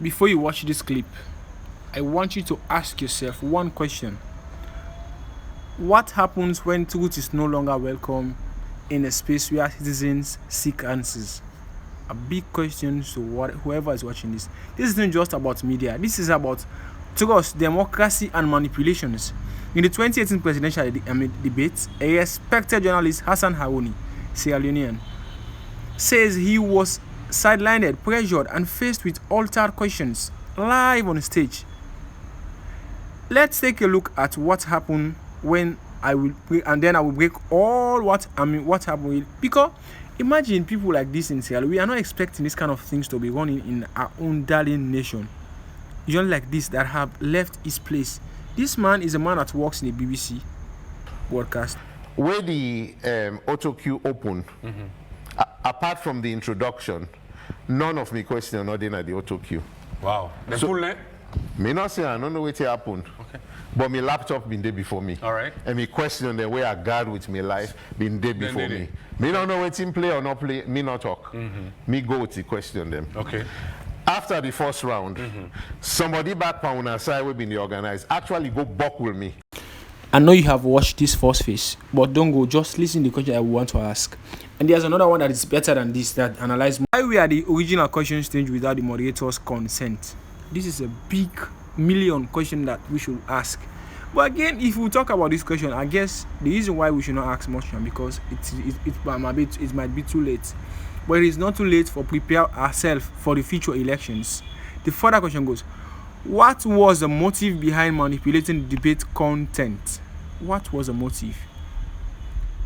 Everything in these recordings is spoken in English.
Before you watch this clip, I want you to ask yourself one question. What happens when truth is no longer welcome in a space where citizens seek answers? A big question to whoever is watching this. This isn't just about media. This is about trust, democracy, and manipulations. In the 2018 presidential debate, a respected journalist, Hassan Harouni, Sierra Leonean, says he was sidelined, pressured, and faced with altered questions live on stage. Let's take a look at what happened when and then I will break all what happened because imagine people like this in Sierra Leone. We are not expecting this kind of things to be running in our own darling nation. Young like this that have left his place. This man is a man that works in the BBC broadcast. Where the auto queue open, apart from the introduction, none of me question not in at the auto queue. Wow. The So- full name? Me not say I don't know what happened. Okay. But my laptop been there before me. All right. And me question the way I guard with my life been there before they me. did. Me don't know what team play or not play, me not talk. Me go to question them. Okay. After the first round, somebody back on our side will be the organized actually go buckle me. I know you have watched this first phase, but don't go. Just listen to the question I want to ask. And there's another one that is better than this that analyze why we are the original question stage without the moderator's consent. This is a big million question that we should ask. But again, if we talk about this question, I guess the reason why we should not ask much because it might be too late. But it is not too late for prepare ourselves for the future elections. The further question goes, what was the motive behind manipulating the debate content? What was the motive?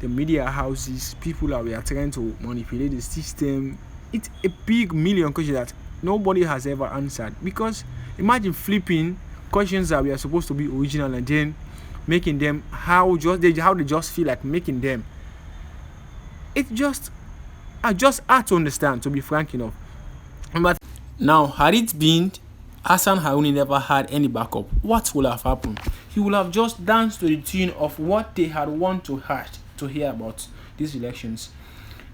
The media houses, people that were trying to manipulate the system. It's a big million question that nobody has ever answered. Because imagine flipping questions that were supposed to be original and then making them how they just feel like making them. I just had to understand, to be frank enough. But now, had it been Hassan Harouni never had any backup, what would have happened? He would have just danced to the tune of what they had want to hear about these elections.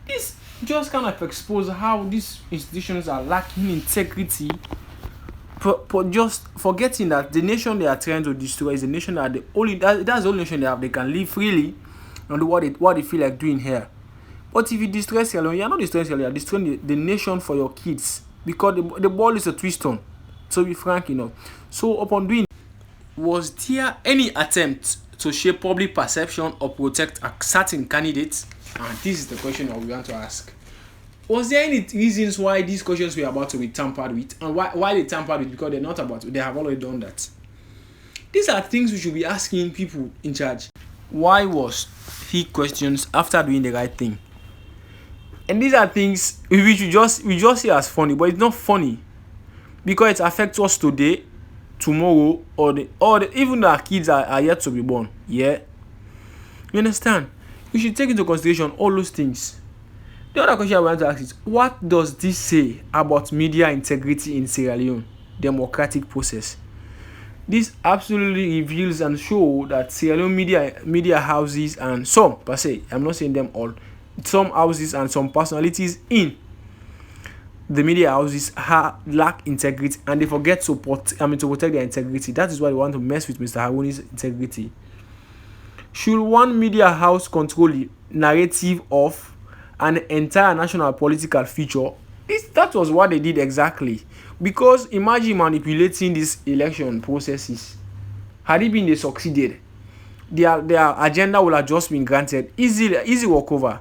This just kind of exposes how these institutions are lacking integrity, for just forgetting that the nation they are trying to destroy is a nation that's the only nation they have. They can live freely and do what they feel like doing here. But if you destroy Sierra Leone, you're not destroying Sierra Leone, you're destroying the nation for your kids. Because the ball is a twist on. To be frank enough. So upon doing, was there any attempt to shape public perception or protect a certain candidates? And this is the question that we want to ask. Was there any reasons why these questions were about to be tampered with? And why they tampered with? Because they're not about to, they have already done that. These are things we should be asking people in charge. Why was he questions after doing the right thing? And these are things we just see as funny, but it's not funny because it affects us today, tomorrow, or even our kids are yet to be born. Yeah, you understand? We should take into consideration all those things. The other question I want to ask is, what does this say about media integrity in Sierra Leone democratic process? This absolutely reveals and shows that Sierra Leone media houses and some per se, I'm not saying them all, some houses and some personalities in the media houses lack integrity and they forget to protect their integrity. That is why they want to mess with Mr. Harouni's integrity. Should one media house control the narrative of an entire national political future? That was what they did exactly. Because imagine manipulating these election processes. Had it been they succeeded, their agenda would have just been granted. Easy walkover.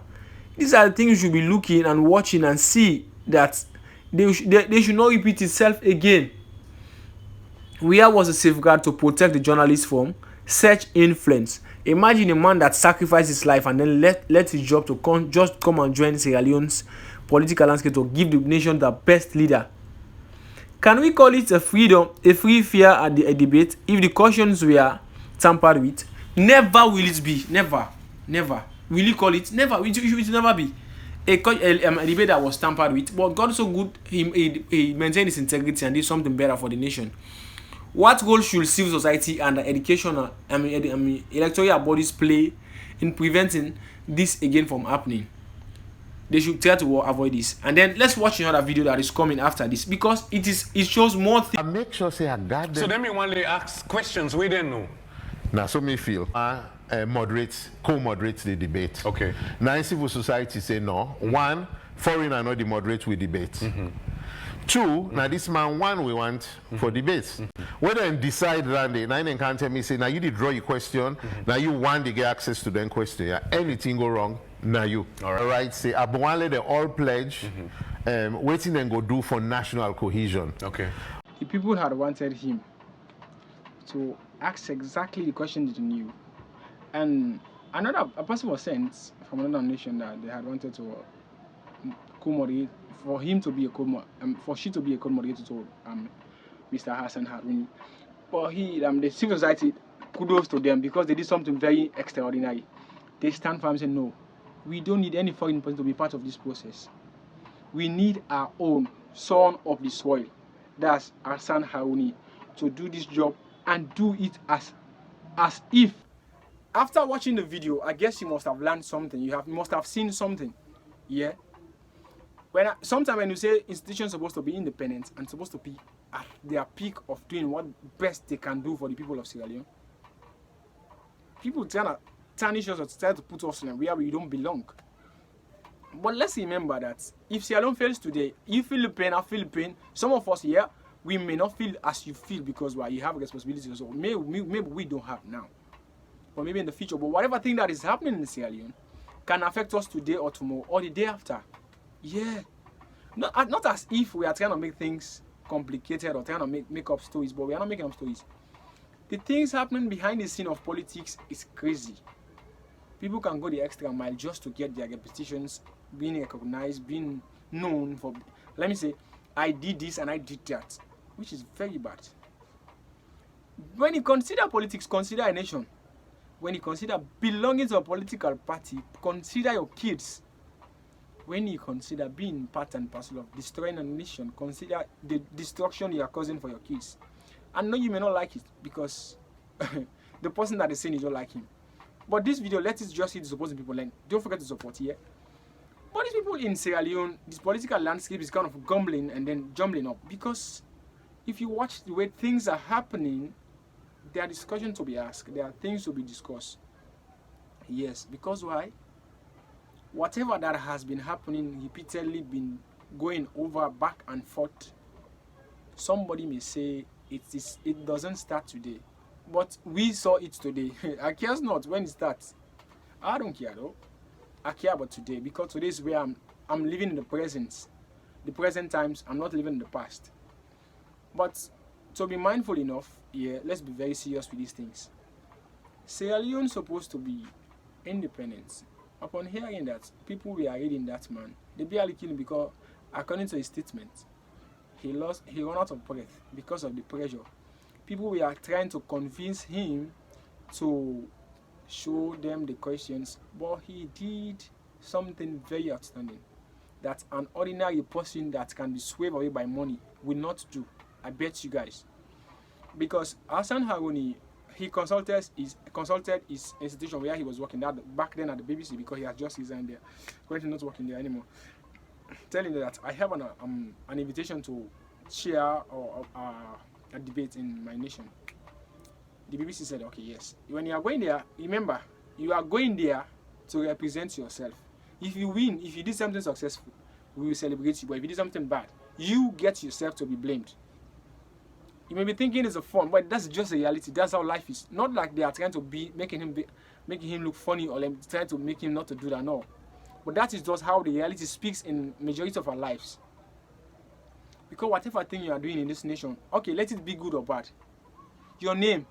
These are the things you should be looking and watching and see that they should not repeat itself again. Where was the safeguard to protect the journalists from such influence? Imagine a man that sacrificed his life and then let his job to come and join Sierra Leone's political landscape to give the nation the best leader. Can we call it a free fair at the debate if the questions were tampered with? Never will it be. Never. Will you call it? Never. It will never be a debate that was tampered with. But God so good, he maintained his integrity and did something better for the nation. What role should civil society and educational, electoral bodies play in preventing this again from happening? they should try to avoid this. And then let's watch another video that is coming after this, because it shows more things. I make sure say I got them. So then me want to ask questions we didn't know. Now, so me feel co-moderate the debate. Okay. Now, in civil society say no. One, foreigner not the moderate with debate. Two, now this man one we want for debates. Whether and decide Randy, now you can't tell me say now you did draw your question, now you want to get access to them question. Yeah? Anything go wrong, now you. All right. Say Abuale they all pledge, waiting then go do for national cohesion. Okay. The people had wanted him to ask exactly the question that he knew, and a person was sent from another nation that they had wanted to co-moderate, for him to be a for she to be a co-moderator to Mr. Hassan Haruni. But the civil society, kudos to them, because they did something very extraordinary. They stand firm and say, no, we don't need any foreign person to be part of this process. We need our own son of the soil, that's Hassan Haruni, to do this job and do it as if. After watching the video, I guess you must have learned something. You must have seen something. Yeah. Sometimes when you say institutions are supposed to be independent and supposed to be at their peak of doing what best they can do for the people of Sierra Leone, people try to tarnish us or try to put us in where we don't belong. But let's remember that if Sierra Leone fails today, you feel the pain, I feel the pain. Some of us here, we may not feel as you feel because you have responsibilities. So maybe we don't have now, or maybe in the future. But whatever thing that is happening in Sierra Leone can affect us today or tomorrow or the day after. Yeah, not as if we are trying to make things complicated or trying to make up stories, but we are not making up stories. The things happening behind the scene of politics is crazy. People can go the extra mile just to get their reputations being recognized, being known for. Let me say, I did this and I did that, which is very bad. When you consider politics, consider a nation. When you consider belonging to a political party, consider your kids. When you consider being part and parcel of destroying a nation, consider the destruction you are causing for your kids. And no, you may not like it because the person that is saying you don't like him. But this video, let us just see the supporting people learn. Don't forget to support here. But these people in Sierra Leone, this political landscape is kind of gumbling and then jumbling up, because if you watch the way things are happening, there are discussions to be asked. There are things to be discussed. Yes, because why? Whatever that has been happening, repeatedly been going over back and forth. Somebody may say it doesn't start today, but we saw it today. I care not when it starts. I don't care though. I care about today, because today is where I'm living in the present times. I'm not living in the past. But to be mindful enough, yeah, let's be very serious with these things. Sierra Leone is supposed to be independent. Upon hearing that, people were reading that man, they barely killed him because, according to his statement, he ran out of breath because of the pressure. People were trying to convince him to show them the questions, but he did something very outstanding that an ordinary person that can be swayed away by money will not do. I bet you guys. Because Hassan Haruni, he consulted his institution where he was working back then at the BBC, because he had just resigned there. Currently not working there anymore. Telling that I have an invitation to chair a debate in my nation. The BBC said, okay, yes. When you are going there, remember, you are going there to represent yourself. If you win, if you did something successful, we will celebrate you. But if you did something bad, you get yourself to be blamed. You may be thinking it's a fun, but that's just the reality. That's how life is. Not like they are trying to making him look funny, or trying to make him not to do that. No, but that is just how the reality speaks in majority of our lives. Because whatever thing you are doing in this nation, okay, let it be good or bad. Your name,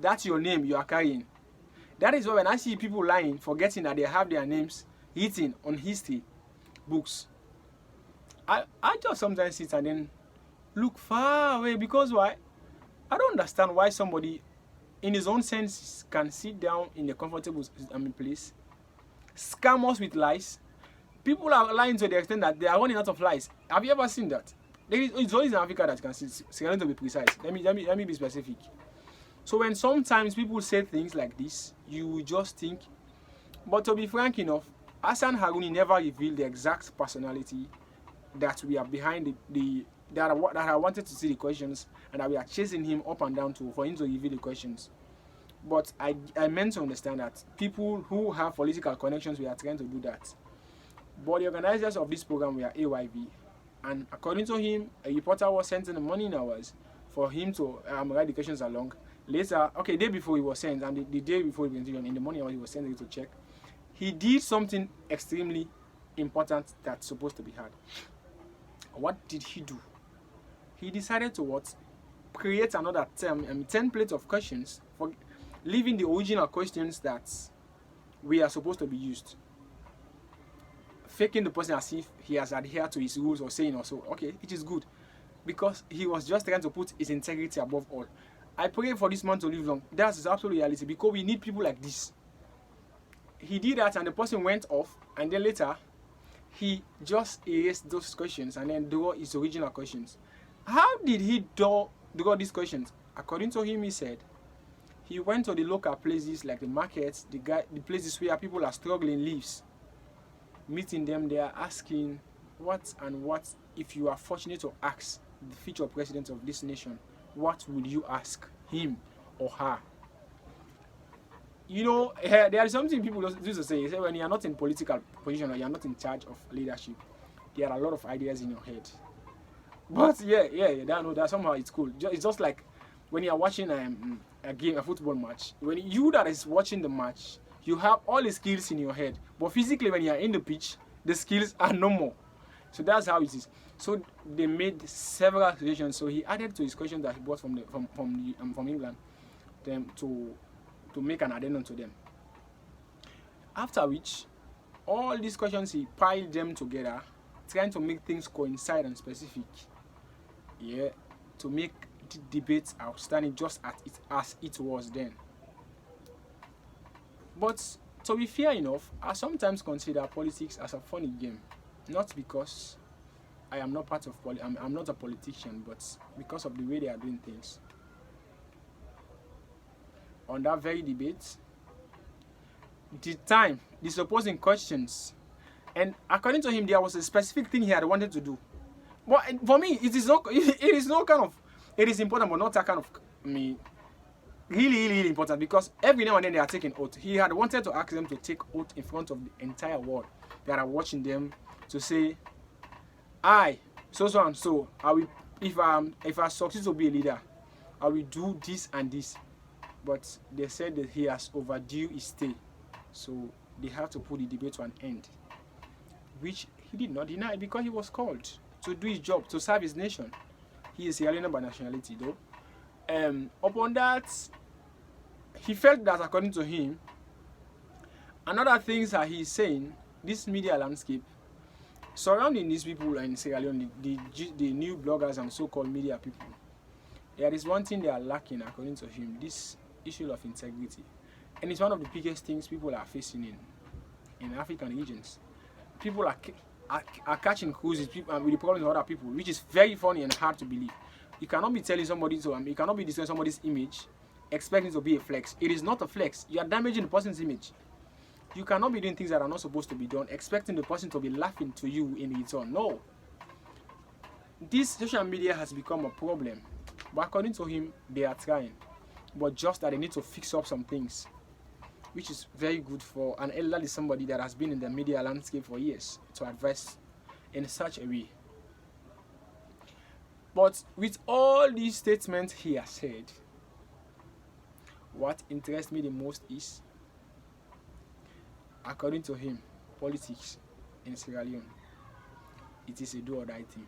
that's your name you are carrying. That is why when I see people lying, forgetting that they have their names written on history books, I just sometimes sit and then look far away, because why? I don't understand why somebody in his own sense can sit down in a comfortable place, scam us with lies. People are lying to the extent that they are running out of lies. Have you ever seen that? It's always in Africa that you can see. To be precise, let me be specific. So when sometimes people say things like this, you just think. But to be frank enough, Hassan Haruni never revealed the exact personality that we are behind that I wanted to see the questions, and that we are chasing him up and down for him to reveal the questions. But I meant to understand that people who have political connections, we are trying to do that. But the organizers of this program were AYV, and according to him, a reporter was sent in the morning hours for him to write the questions along. Later, okay, day before he was sent, and the day before the presentation, in the morning hours, he was sent to check. He did something extremely important that's supposed to be had. What did he do? He decided to what? Create another template of questions, for leaving the original questions that we are supposed to be used. Faking the person as if he has adhered to his rules or saying also, okay, it is good. Because he was just trying to put his integrity above all. I pray for this man to live long. That's his absolute reality, because we need people like this. He did that, and the person went off, and then later he just erased those questions and then drew his original questions. How did he draw these questions? According to him, he said he went to the local places like the markets, the places where people are struggling lives, meeting them there, asking what if you are fortunate to ask the future president of this nation, what will you ask him or her? You know, there is something people used to say. They say when you are not in political position or you are not in charge of leadership, there are a lot of ideas in your head. But that somehow it's cool. It's just like when you are watching a football match. When you that is watching the match, you have all the skills in your head, but physically when you are in the pitch, the skills are no more. So that's how it is. So they made several suggestions. So he added to his question that he brought from England, them to make an addendum to them. After which, all these questions he piled them together, trying to make things coincide and specific. Yeah, to make the debates outstanding just as it was then. But to be fair enough, I sometimes consider politics as a funny game, not because I am not part of I'm not a politician, but because of the way they are doing things. On that very debate, the supposing questions, and according to him, there was a specific thing he had wanted to do. But for me, it is important, but not that kind of really, really, really important, because every now and then they are taking oath. He had wanted to ask them to take oath in front of the entire world that are watching them, to say, I, so and so, I will, if I succeed to be a leader, I will do this and this. But they said that he has overdue his stay, so they have to put the debate to an end, which he did not deny, because he was called to do his job, to serve his nation. He is Leone by nationality, though. Upon that, he felt that, according to him, another things that he's saying, this media landscape surrounding these people in Sierra Leone, the new bloggers and so-called media people, there is one thing they are lacking, according to him, this issue of integrity. And it's one of the biggest things people are facing in African regions. People are catching cruises with the problems of other people, which is very funny and hard to believe. You cannot be telling somebody to, you cannot be destroying somebody's image, expecting it to be a flex. It is not a flex. You are damaging the person's image. You cannot be doing things that are not supposed to be done, expecting the person to be laughing to you in return. No. This social media has become a problem. But according to him, they are trying. But just that they need to fix up some things, which is very good for an elderly somebody that has been in the media landscape for years, to advise in such a way. But with all these statements he has said, what interests me the most is, according to him, politics in Sierra Leone, it is a do or die thing.